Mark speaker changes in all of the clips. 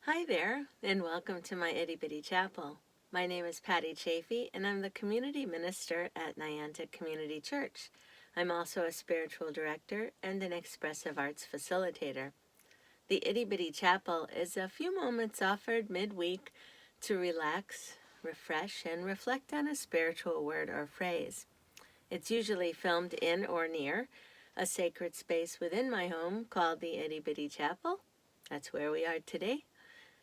Speaker 1: Hi there, and welcome to my Itty Bitty Chapel. My name is Patty Chaffee, and I'm the community minister at Niantic Community Church. I'm also a spiritual director and an expressive arts facilitator. The Itty Bitty Chapel is a few moments offered midweek to relax, refresh, and reflect on a spiritual word or phrase. It's usually filmed in or near a sacred space within my home called the Itty Bitty Chapel. That's where we are today.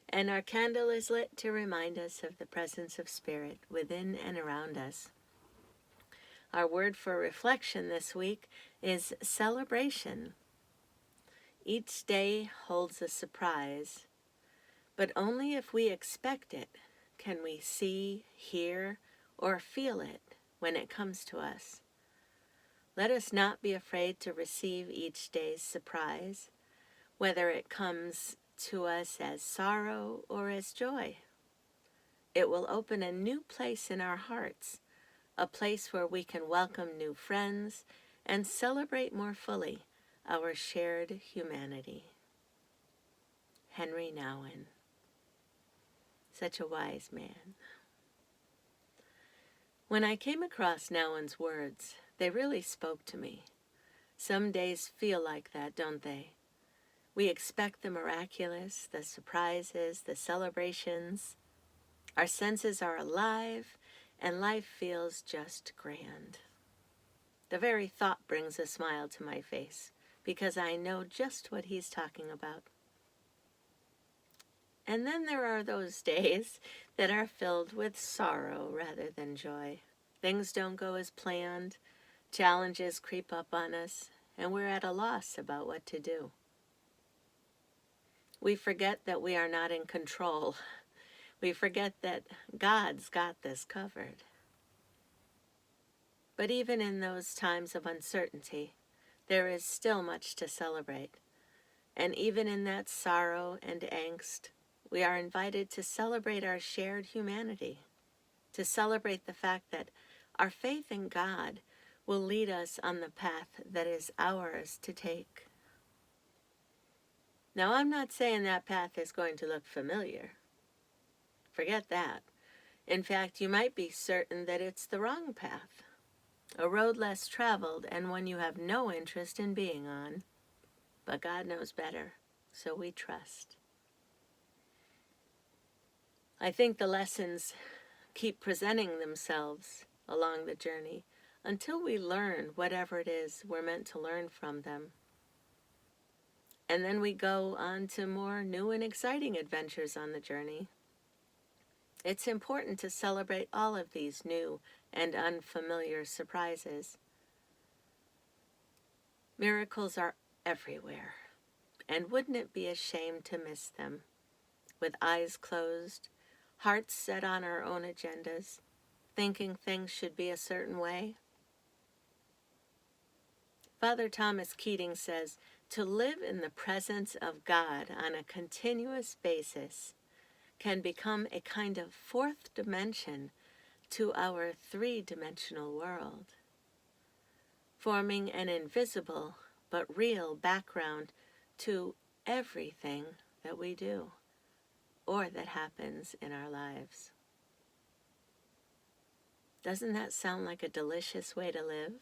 Speaker 1: And our candle is lit to remind us of the presence of Spirit within and around us. Our word for reflection this week is celebration. Each day holds a surprise, but only if we expect it can we see, hear, or feel it when it comes to us. Let us not be afraid to receive each day's surprise, whether it comes to us as sorrow or as joy. It will open a new place in our hearts, a place where we can welcome new friends and celebrate more fully our shared humanity. Henry Nouwen, such a wise man. When I came across Nouwen's words, they really spoke to me. Some days feel like that, don't they? We expect the miraculous, the surprises, the celebrations. Our senses are alive, and life feels just grand. The very thought brings a smile to my face, because I know just what he's talking about. And then there are those days that are filled with sorrow rather than joy. Things don't go as planned, challenges creep up on us, and we're at a loss about what to do. We forget that we are not in control. We forget that God's got this covered. But even in those times of uncertainty, there is still much to celebrate. And even in that sorrow and angst, we are invited to celebrate our shared humanity, to celebrate the fact that our faith in God will lead us on the path that is ours to take. Now, I'm not saying that path is going to look familiar. Forget that. In fact, you might be certain that it's the wrong path, a road less traveled and one you have no interest in being on. But God knows better, so we trust. I think the lessons keep presenting themselves along the journey until we learn whatever it is we're meant to learn from them. And then we go on to more new and exciting adventures on the journey. It's important to celebrate all of these new and unfamiliar surprises. Miracles are everywhere, and wouldn't it be a shame to miss them? With eyes closed, hearts set on our own agendas, thinking things should be a certain way. Father Thomas Keating says, to live in the presence of God on a continuous basis can become a kind of fourth dimension to our three-dimensional world, forming an invisible but real background to everything that we do or that happens in our lives. Doesn't that sound like a delicious way to live?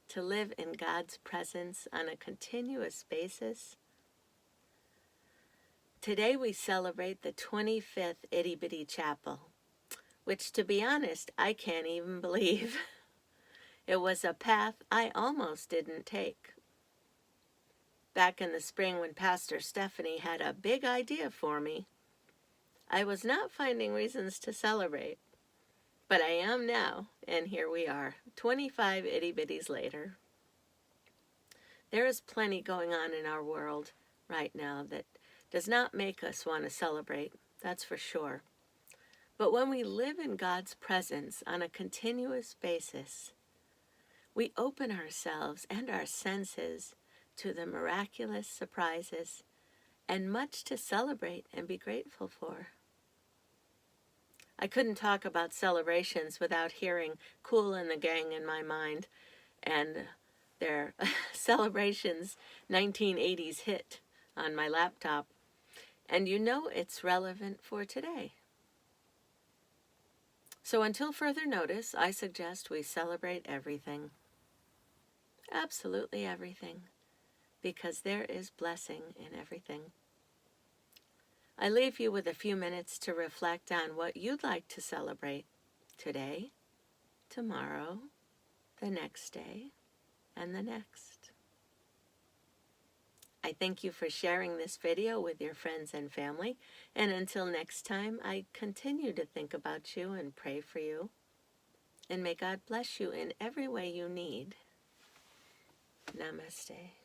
Speaker 1: To live in God's presence on a continuous basis? Today we celebrate the 25th Itty Bitty Chapel, which, to be honest, I can't even believe. It was a path I almost didn't take. Back in the spring when Pastor Stephanie had a big idea for me, I was not finding reasons to celebrate. But I am now, and here we are, 25 itty bitties later. There is plenty going on in our world right now that does not make us want to celebrate, that's for sure. But when we live in God's presence on a continuous basis, we open ourselves and our senses to the miraculous surprises and much to celebrate and be grateful for. I couldn't talk about celebrations without hearing Kool and the Gang in my mind and their Celebrations 1980s hit on my laptop. and you know it's relevant for today. So until further notice, I suggest we celebrate everything. Absolutely everything, because there is blessing in everything. I leave you with a few minutes to reflect on what you'd like to celebrate today, tomorrow, the next day, and the next. I thank you for sharing this video with your friends and family, and until next time, I continue to think about you and pray for you, and may God bless you in every way you need. Namaste.